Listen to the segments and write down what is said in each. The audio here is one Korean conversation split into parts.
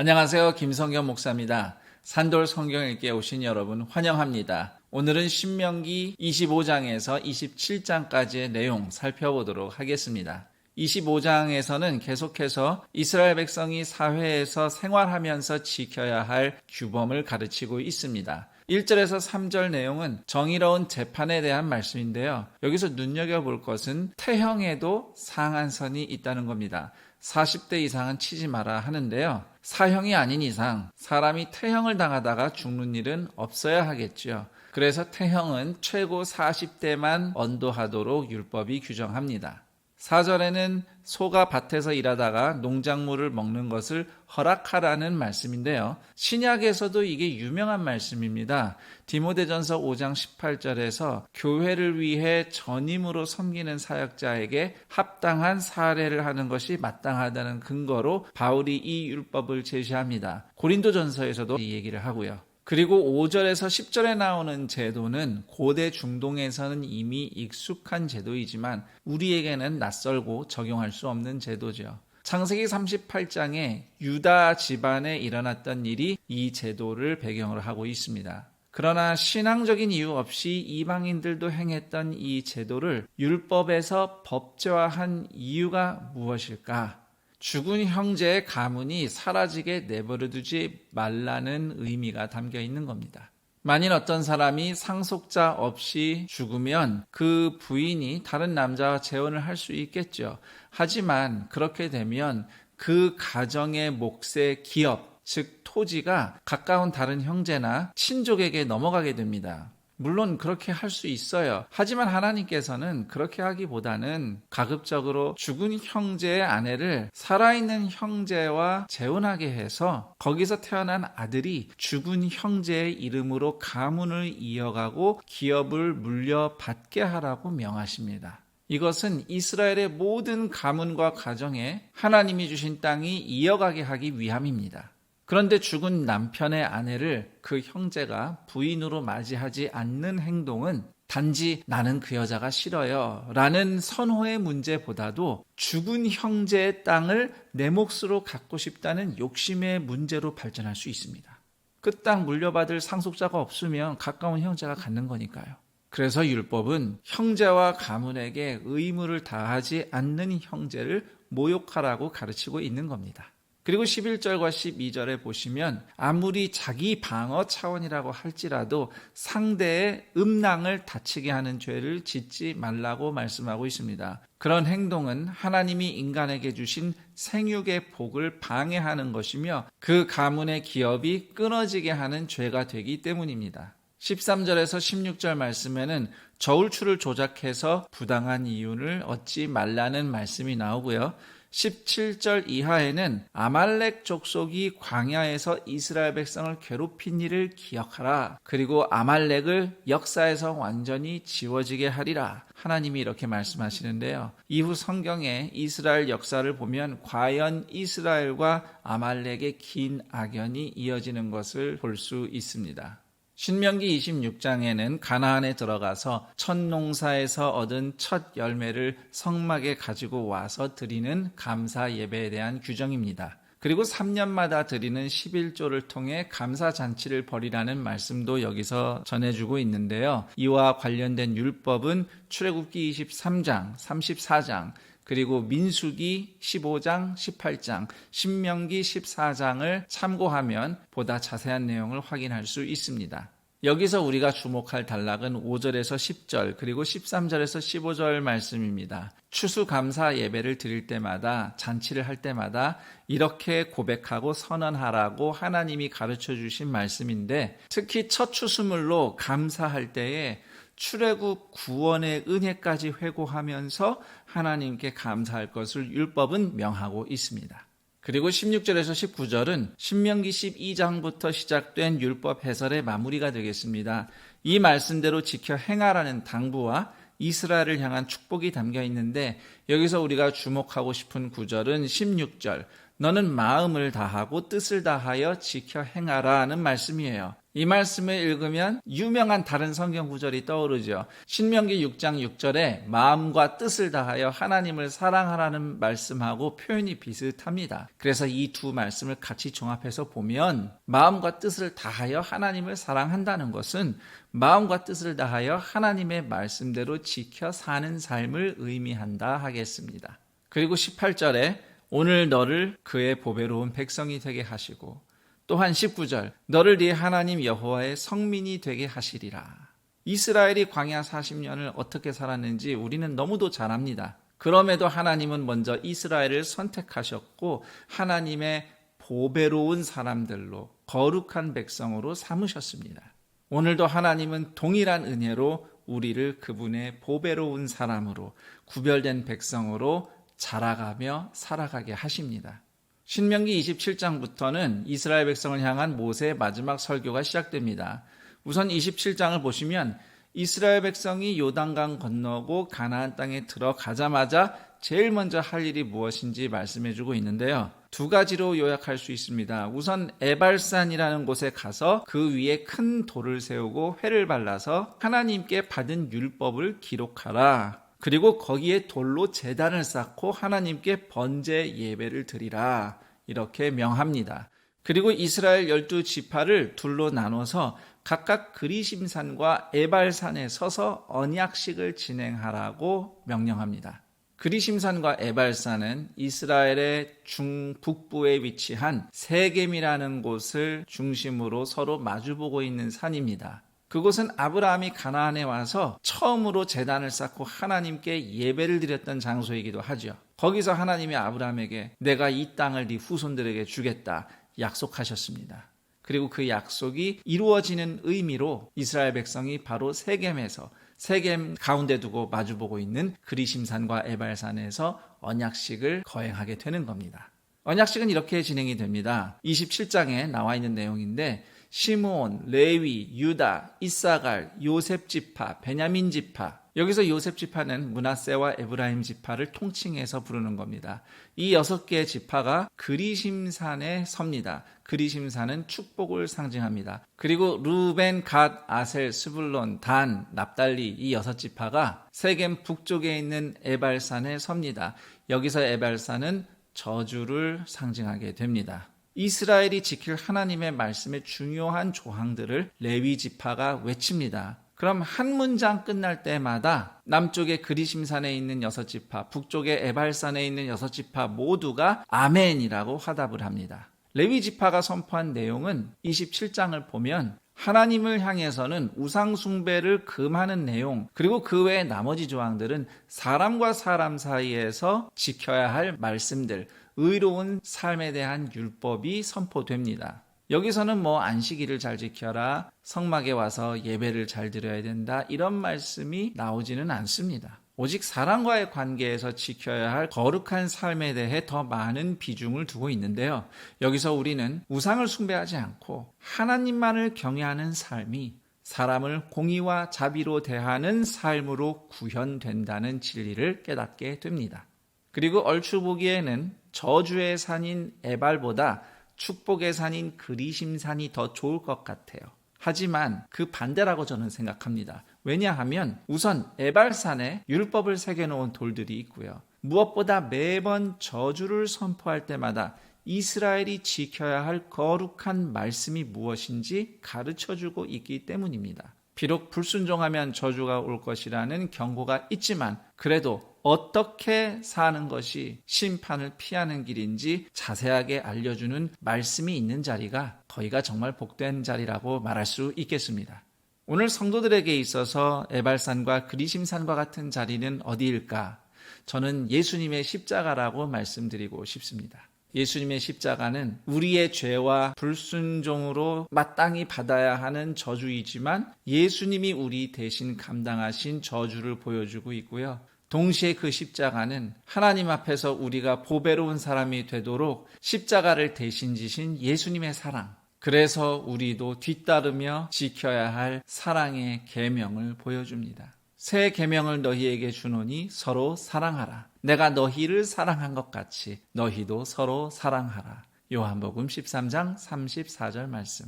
안녕하세요. 김성경 목사입니다. 산돌 성경 읽기에 오신 여러분 환영합니다. 오늘은 신명기 25장에서 27장까지의 내용 살펴보도록 하겠습니다. 25장에서는 계속해서 이스라엘 백성이 사회에서 생활하면서 지켜야 할 규범을 가르치고 있습니다. 1절에서 3절 내용은 정의로운 재판에 대한 말씀인데요. 여기서 눈여겨볼 것은 태형에도 상한선이 있다는 겁니다. 40대 이상은 치지 마라 하는데요. 사형이 아닌 이상 사람이 태형을 당하다가 죽는 일은 없어야 하겠죠. 그래서 태형은 최고 40대만 언도하도록 율법이 규정합니다. 4절에는 소가 밭에서 일하다가 농작물을 먹는 것을 허락하라는 말씀인데요. 신약에서도 이게 유명한 말씀입니다. 디모데전서 5장 18절에서 교회를 위해 전임으로 섬기는 사역자에게 합당한 사례를 하는 것이 마땅하다는 근거로 바울이 이 율법을 제시합니다. 고린도전서에서도 이 얘기를 하고요. 그리고 5절에서 10절에 나오는 제도는 고대 중동에서는 이미 익숙한 제도이지만 우리에게는 낯설고 적용할 수 없는 제도죠. 창세기 38장에 유다 집안에 일어났던 일이 이 제도를 배경으로 하고 있습니다. 그러나 신앙적인 이유 없이 이방인들도 행했던 이 제도를 율법에서 법제화한 이유가 무엇일까? 죽은 형제의 가문이 사라지게 내버려두지 말라는 의미가 담겨 있는 겁니다. 만일 어떤 사람이 상속자 없이 죽으면 그 부인이 다른 남자와 재혼을 할 수 있겠죠. 하지만 그렇게 되면 그 가정의 몫의 기업, 즉 토지가 가까운 다른 형제나 친족에게 넘어가게 됩니다. 물론 그렇게 할 수 있어요. 하지만 하나님께서는 그렇게 하기보다는 가급적으로 죽은 형제의 아내를 살아있는 형제와 재혼하게 해서 거기서 태어난 아들이 죽은 형제의 이름으로 가문을 이어가고 기업을 물려받게 하라고 명하십니다. 이것은 이스라엘의 모든 가문과 가정에 하나님이 주신 땅이 이어가게 하기 위함입니다. 그런데 죽은 남편의 아내를 그 형제가 부인으로 맞이하지 않는 행동은 단지 나는 그 여자가 싫어요 라는 선호의 문제보다도 죽은 형제의 땅을 내 몫으로 갖고 싶다는 욕심의 문제로 발전할 수 있습니다. 그 땅 물려받을 상속자가 없으면 가까운 형제가 갖는 거니까요. 그래서 율법은 형제와 가문에게 의무를 다하지 않는 형제를 모욕하라고 가르치고 있는 겁니다. 그리고 11절과 12절에 보시면 아무리 자기 방어 차원이라고 할지라도 상대의 음낭을 다치게 하는 죄를 짓지 말라고 말씀하고 있습니다. 그런 행동은 하나님이 인간에게 주신 생육의 복을 방해하는 것이며 그 가문의 기업이 끊어지게 하는 죄가 되기 때문입니다. 13절에서 16절 말씀에는 저울추를 조작해서 부당한 이윤을 얻지 말라는 말씀이 나오고요. 17절 이하에는 아말렉 족속이 광야에서 이스라엘 백성을 괴롭힌 일을 기억하라. 그리고 아말렉을 역사에서 완전히 지워지게 하리라. 하나님이 이렇게 말씀하시는데요. 이후 성경에 이스라엘 역사를 보면 과연 이스라엘과 아말렉의 긴 악연이 이어지는 것을 볼 수 있습니다. 신명기 26장에는 가나안에 들어가서 첫 농사에서 얻은 첫 열매를 성막에 가지고 와서 드리는 감사 예배에 대한 규정입니다. 그리고 3년마다 드리는 11조를 통해 감사잔치를 벌이라는 말씀도 여기서 전해주고 있는데요. 이와 관련된 율법은 출애굽기 23장, 34장, 그리고 민수기 15장, 18장, 신명기 14장을 참고하면 보다 자세한 내용을 확인할 수 있습니다. 여기서 우리가 주목할 단락은 5절에서 10절 그리고 13절에서 15절 말씀입니다. 추수감사 예배를 드릴 때마다 잔치를 할 때마다 이렇게 고백하고 선언하라고 하나님이 가르쳐 주신 말씀인데 특히 첫 추수물로 감사할 때에 출애굽 구원의 은혜까지 회고하면서 하나님께 감사할 것을 율법은 명하고 있습니다. 그리고 16절에서 19절은 신명기 12장부터 시작된 율법 해설의 마무리가 되겠습니다. 이 말씀대로 지켜 행하라는 당부와 이스라엘을 향한 축복이 담겨 있는데 여기서 우리가 주목하고 싶은 구절은 16절 너는 마음을 다하고 뜻을 다하여 지켜 행하라는 말씀이에요. 이 말씀을 읽으면 유명한 다른 성경 구절이 떠오르죠. 신명기 6장 6절에 마음과 뜻을 다하여 하나님을 사랑하라는 말씀하고 표현이 비슷합니다. 그래서 이 두 말씀을 같이 종합해서 보면 마음과 뜻을 다하여 하나님을 사랑한다는 것은 마음과 뜻을 다하여 하나님의 말씀대로 지켜 사는 삶을 의미한다 하겠습니다. 그리고 18절에 오늘 너를 그의 보배로운 백성이 되게 하시고 또한 19절 너를 네 하나님 여호와의 성민이 되게 하시리라. 이스라엘이 광야 40년을 어떻게 살았는지 우리는 너무도 잘 압니다. 그럼에도 하나님은 먼저 이스라엘을 선택하셨고 하나님의 보배로운 사람들로 거룩한 백성으로 삼으셨습니다. 오늘도 하나님은 동일한 은혜로 우리를 그분의 보배로운 사람으로 구별된 백성으로 자라가며 살아가게 하십니다. 신명기 27장부터는 이스라엘 백성을 향한 모세의 마지막 설교가 시작됩니다. 우선 27장을 보시면 이스라엘 백성이 요단강 건너고 가나안 땅에 들어가자마자 제일 먼저 할 일이 무엇인지 말씀해주고 있는데요. 두 가지로 요약할 수 있습니다. 우선 에발산이라는 곳에 가서 그 위에 큰 돌을 세우고 회를 발라서 하나님께 받은 율법을 기록하라. 그리고 거기에 돌로 제단을 쌓고 하나님께 번제 예배를 드리라. 이렇게 명합니다. 그리고 이스라엘 12지파를 둘로 나눠서 각각 그리심산과 에발산에 서서 언약식을 진행하라고 명령합니다. 그리심산과 에발산은 이스라엘의 중북부에 위치한 세겜이라는 곳을 중심으로 서로 마주보고 있는 산입니다. 그곳은 아브라함이 가나안에 와서 처음으로 제단을 쌓고 하나님께 예배를 드렸던 장소이기도 하죠. 거기서 하나님이 아브라함에게 내가 이 땅을 네 후손들에게 주겠다 약속하셨습니다. 그리고 그 약속이 이루어지는 의미로 이스라엘 백성이 바로 세겜에서 세겜 가운데 두고 마주보고 있는 그리심산과 에발산에서 언약식을 거행하게 되는 겁니다. 언약식은 이렇게 진행이 됩니다. 27장에 나와 있는 내용인데 시므온, 레위, 유다, 이사갈, 요셉 지파, 베냐민 지파. 여기서 요셉 지파는 므낫세와 에브라임 지파를 통칭해서 부르는 겁니다. 이 6개의 지파가 그리심산에 섭니다. 그리심산은 축복을 상징합니다. 그리고 루벤, 갓, 아셀, 스불론, 단, 납달리 이 6지파가 세겜 북쪽에 있는 에발산에 섭니다. 여기서 에발산은 저주를 상징하게 됩니다. 이스라엘이 지킬 하나님의 말씀의 중요한 조항들을 레위 지파가 외칩니다. 그럼 한 문장 끝날 때마다 남쪽의 그리심산에 있는 6지파, 북쪽의 에발산에 있는 6지파 모두가 아멘이라고 화답을 합니다. 레위 지파가 선포한 내용은 27장을 보면 하나님을 향해서는 우상 숭배를 금하는 내용, 그리고 그 외의 나머지 조항들은 사람과 사람 사이에서 지켜야 할 말씀들, 의로운 삶에 대한 율법이 선포됩니다. 여기서는 안식일을 잘 지켜라, 성막에 와서 예배를 잘 드려야 된다, 이런 말씀이 나오지는 않습니다. 오직 사람과의 관계에서 지켜야 할 거룩한 삶에 대해 더 많은 비중을 두고 있는데요. 여기서 우리는 우상을 숭배하지 않고 하나님만을 경외하는 삶이 사람을 공의와 자비로 대하는 삶으로 구현된다는 진리를 깨닫게 됩니다. 그리고 얼추 보기에는 저주의 산인 에발보다 축복의 산인 그리심산이 더 좋을 것 같아요. 하지만 그 반대라고 저는 생각합니다. 왜냐하면 우선 에발산에 율법을 새겨놓은 돌들이 있고요. 무엇보다 매번 저주를 선포할 때마다 이스라엘이 지켜야 할 거룩한 말씀이 무엇인지 가르쳐주고 있기 때문입니다. 비록 불순종하면 저주가 올 것이라는 경고가 있지만 그래도 어떻게 사는 것이 심판을 피하는 길인지 자세하게 알려주는 말씀이 있는 자리가 거기가 정말 복된 자리라고 말할 수 있겠습니다. 오늘 성도들에게 있어서 에발산과 그리심산과 같은 자리는 어디일까? 저는 예수님의 십자가라고 말씀드리고 싶습니다. 예수님의 십자가는 우리의 죄와 불순종으로 마땅히 받아야 하는 저주이지만 예수님이 우리 대신 감당하신 저주를 보여주고 있고요. 동시에 그 십자가는 하나님 앞에서 우리가 보배로운 사람이 되도록 십자가를 대신 지신 예수님의 사랑, 그래서 우리도 뒤따르며 지켜야 할 사랑의 계명을 보여줍니다. 새 계명을 너희에게 주노니 서로 사랑하라. 내가 너희를 사랑한 것 같이 너희도 서로 사랑하라. 요한복음 13장 34절 말씀.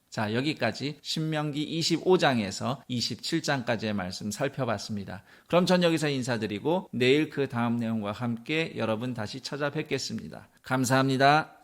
자, 여기까지 신명기 25장에서 27장까지의 말씀 살펴봤습니다. 그럼 전 여기서 인사드리고 내일 그 다음 내용과 함께 여러분 다시 찾아뵙겠습니다. 감사합니다.